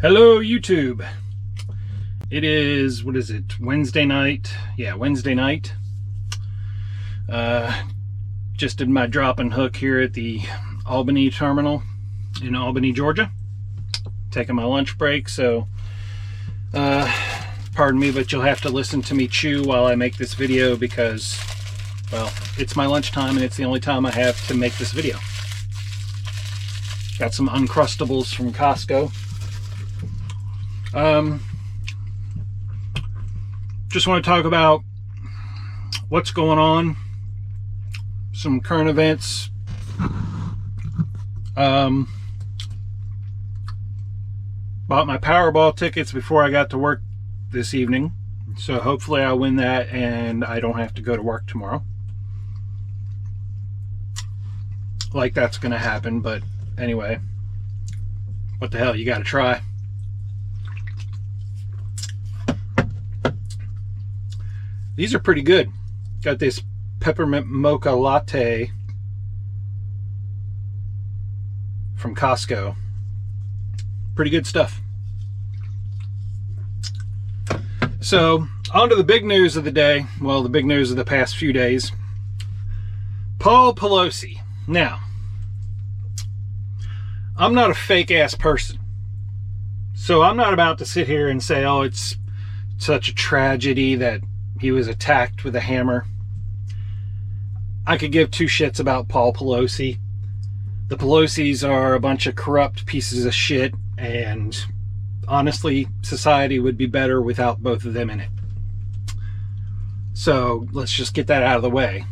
Hello YouTube. It is, what is it, Wednesday night? Yeah, Wednesday night. Just did my drop and hook here at the Albany terminal in Albany, Georgia. Taking my lunch break, so pardon me, but you'll have to listen to me chew while I make this video because, well, it's my lunchtime and it's the only time I have to make this video. Got some Uncrustables from Costco. Just want to talk about what's going on, some current events. Bought my Powerball tickets before I got to work this evening, so hopefully I'll win that and I don't have to go to work tomorrow. Like that's gonna happen, but anyway, what the hell, you gotta try. These are pretty good. Got this peppermint mocha latte from Costco. Pretty good stuff. So, on to the big news of the day. Well, the big news of the past few days. Paul Pelosi. Now, I'm not a fake ass person. So I'm not about to sit here and say, oh, it's such a tragedy that he was attacked with a hammer. I could give two shits about Paul Pelosi. The Pelosis are a bunch of corrupt pieces of shit, and honestly, society would be better without both of them in it. So let's just get that out of the way.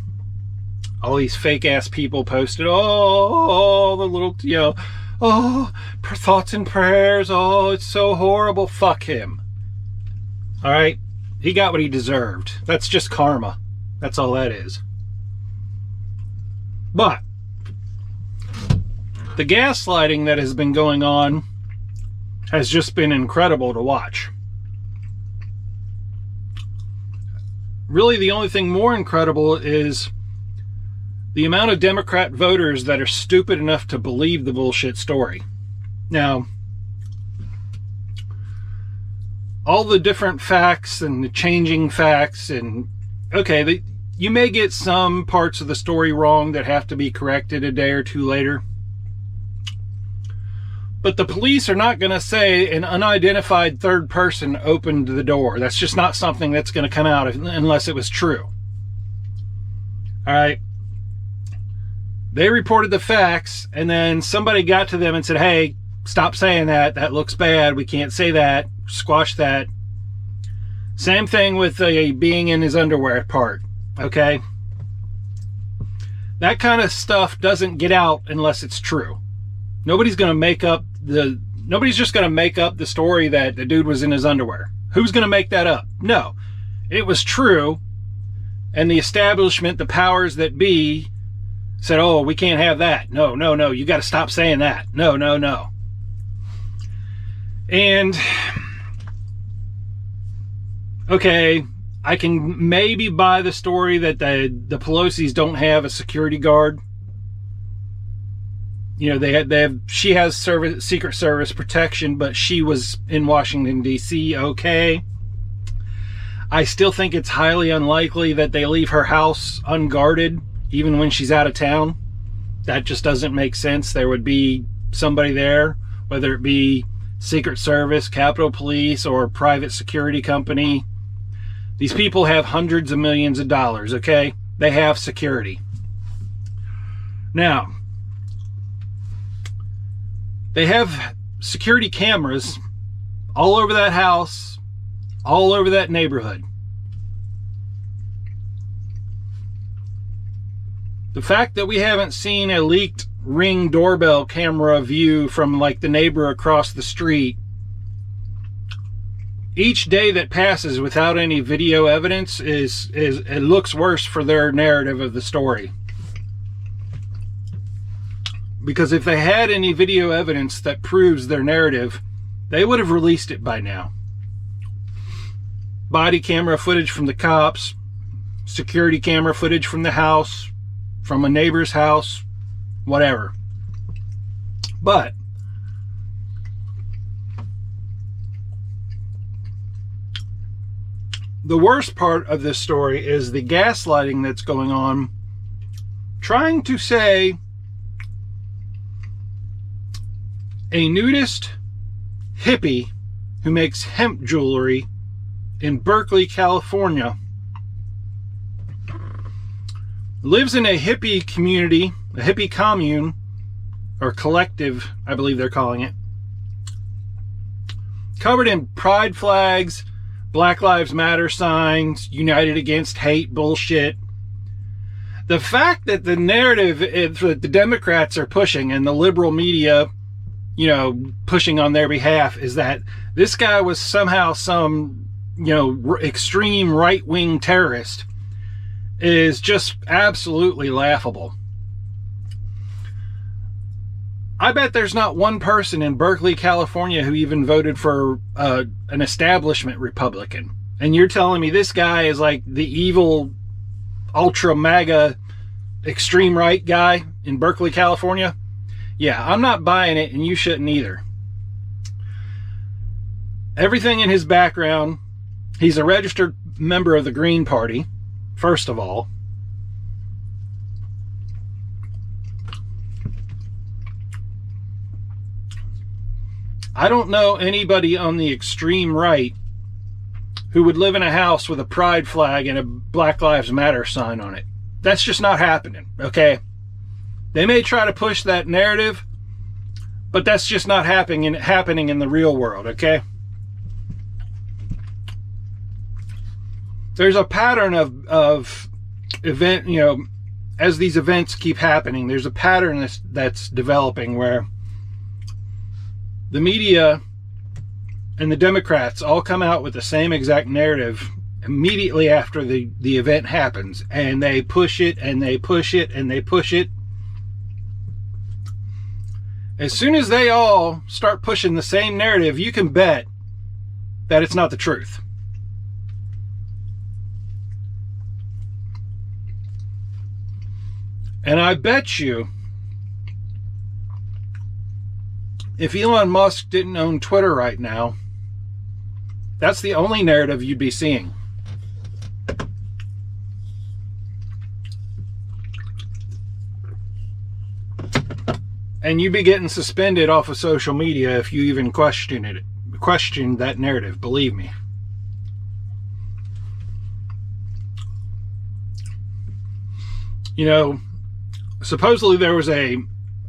All these fake ass people posted, oh, the little, you know, oh, thoughts and prayers, oh, it's so horrible. Fuck him. All right? He got what he deserved. That's just karma. That's all that is. But the gaslighting that has been going on has just been incredible to watch. Really, the only thing more incredible is the amount of Democrat voters that are stupid enough to believe the bullshit story. Now, all the different facts and the changing facts, and okay, you may get some parts of the story wrong that have to be corrected a day or two later, but the police are not going to say an unidentified third person opened the door. That's just not something that's going to come out unless it was true. All right, they reported the facts, and then somebody got to them and said, hey, stop saying that, that looks bad, we can't say that, squash that. Same thing with being in his underwear part, okay? That kind of stuff doesn't get out unless it's true. Nobody's just going to make up the story that the dude was in his underwear. Who's going to make that up? No. It was true, and the establishment, the powers that be, said, oh, we can't have that. No, no, no, you got to stop saying that. No, no, no. And okay, I can maybe buy the story that the Pelosis don't have a security guard. You know, she has Secret Service protection, but she was in Washington, D.C. Okay. I still think it's highly unlikely that they leave her house unguarded, even when she's out of town. That just doesn't make sense. There would be somebody there, whether it be Secret Service, Capitol Police, or private security company. These people have hundreds of millions of dollars, okay? They have security. Now, they have security cameras all over that house, all over that neighborhood. The fact that we haven't seen a leaked Ring doorbell camera view from like the neighbor across the street, each day that passes without any video evidence it looks worse for their narrative of the story. Because if they had any video evidence that proves their narrative, they would have released it by now. Body camera footage from the cops, security camera footage from the house, from a neighbor's house, whatever. But the worst part of this story is the gaslighting that's going on, trying to say a nudist hippie who makes hemp jewelry in Berkeley, California, lives in a hippie community, a hippie commune, or collective, I believe they're calling it, covered in pride flags, Black Lives Matter signs, United Against Hate bullshit. The fact that the narrative that the Democrats are pushing and the liberal media, you know, pushing on their behalf is that this guy was somehow some, you know, extreme right-wing terrorist is just absolutely laughable. I bet there's not one person in Berkeley, California who even voted for an establishment Republican. And you're telling me this guy is like the evil, ultra MAGA, extreme right guy in Berkeley, California? Yeah, I'm not buying it, and you shouldn't either. Everything in his background, he's a registered member of the Green Party, first of all. I don't know anybody on the extreme right who would live in a house with a pride flag and a Black Lives Matter sign on it. That's just not happening, okay? They may try to push that narrative, but that's just not happening in the real world, okay? There's a pattern of event, you know, as these events keep happening, there's a pattern that's developing where the media and the Democrats all come out with the same exact narrative immediately after the event happens, and they push it and they push it and they push it. As soon as they all start pushing the same narrative, you can bet that it's not the truth. And I bet you, if Elon Musk didn't own Twitter right now, that's the only narrative you'd be seeing. And you'd be getting suspended off of social media if you even questioned that narrative, believe me. You know, supposedly there was a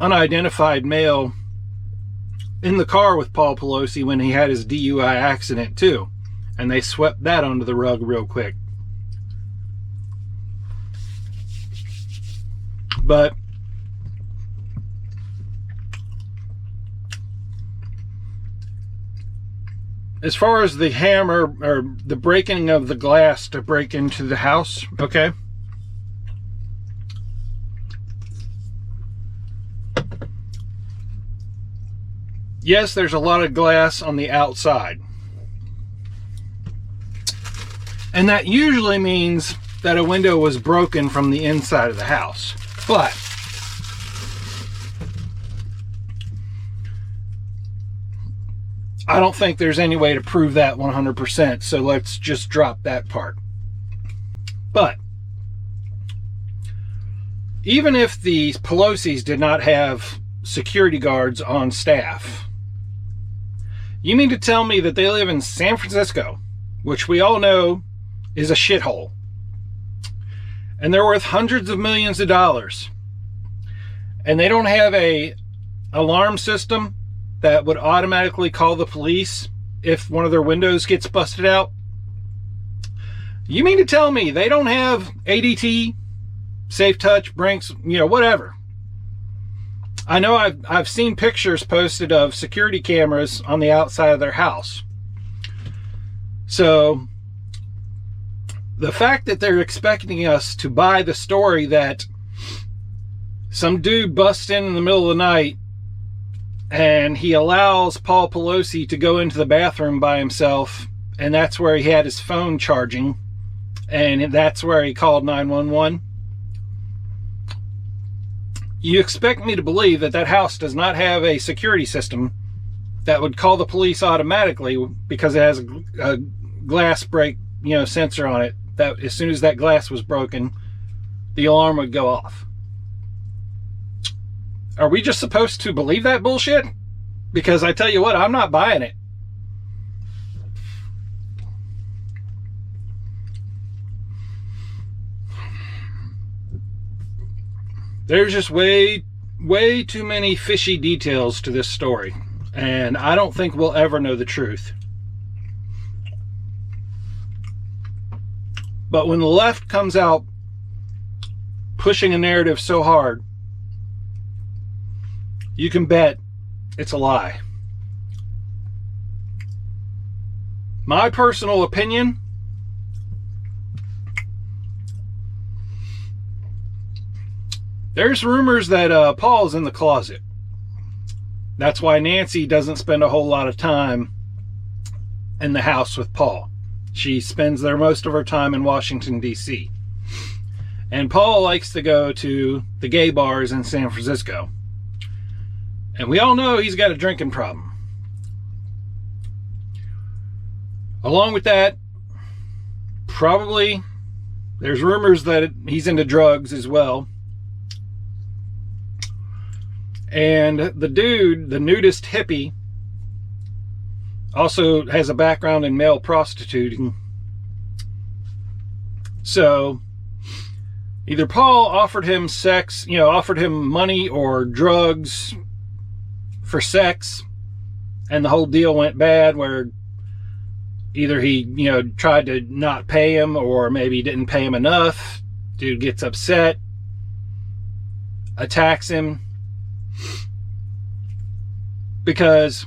unidentified male in the car with Paul Pelosi when he had his DUI accident too, and they swept that under the rug real quick. But as far as the hammer or the breaking of the glass to break into the house, okay? Yes, there's a lot of glass on the outside. And that usually means that a window was broken from the inside of the house. But I don't think there's any way to prove that 100%, so let's just drop that part. But even if the Pelosi's did not have security guards on staff, you mean to tell me that they live in San Francisco, which we all know is a shithole, and they're worth hundreds of millions of dollars, and they don't have a alarm system that would automatically call the police if one of their windows gets busted out? You mean to tell me they don't have ADT, Safe Touch, Brinks, you know, whatever? I know I've seen pictures posted of security cameras on the outside of their house. So the fact that they're expecting us to buy the story that some dude busts in the middle of the night and he allows Paul Pelosi to go into the bathroom by himself, and that's where he had his phone charging, and that's where he called 911. You expect me to believe that that house does not have a security system that would call the police automatically because it has a glass break sensor on it that as soon as that glass was broken, the alarm would go off. Are we just supposed to believe that bullshit? Because I tell you what, I'm not buying it. There's just way too many fishy details to this story, and I don't think we'll ever know the truth. But when the left comes out pushing a narrative so hard, you can bet it's a lie. My personal opinion, there's rumors that Paul's in the closet. That's why Nancy doesn't spend a whole lot of time in the house with Paul. She spends there most of her time in Washington, D.C. And Paul likes to go to the gay bars in San Francisco. And we all know he's got a drinking problem. Along with that, probably there's rumors that he's into drugs as well. And the dude, the nudist hippie, also has a background in male prostituting. So either Paul offered him sex, offered him money or drugs for sex, and the whole deal went bad, where either he, tried to not pay him, or maybe didn't pay him enough. Dude gets upset, attacks him. Because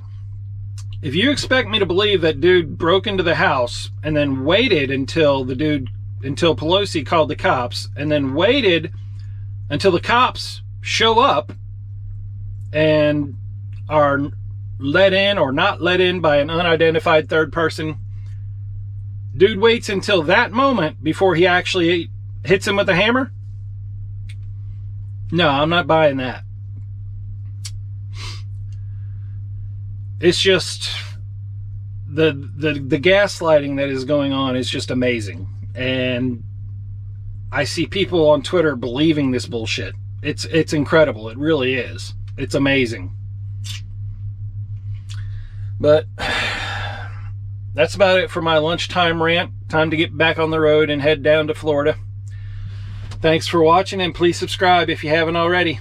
if you expect me to believe that dude broke into the house and then waited until Pelosi called the cops, and then waited until the cops show up and are let in or not let in by an unidentified third person, dude waits until that moment before he actually hits him with a hammer? No, I'm not buying that. It's just the gaslighting that is going on is just amazing. And I see people on Twitter believing this bullshit. It's incredible. It really is. It's amazing. But that's about it for my lunchtime rant. Time to get back on the road and head down to Florida. Thanks for watching, and please subscribe if you haven't already.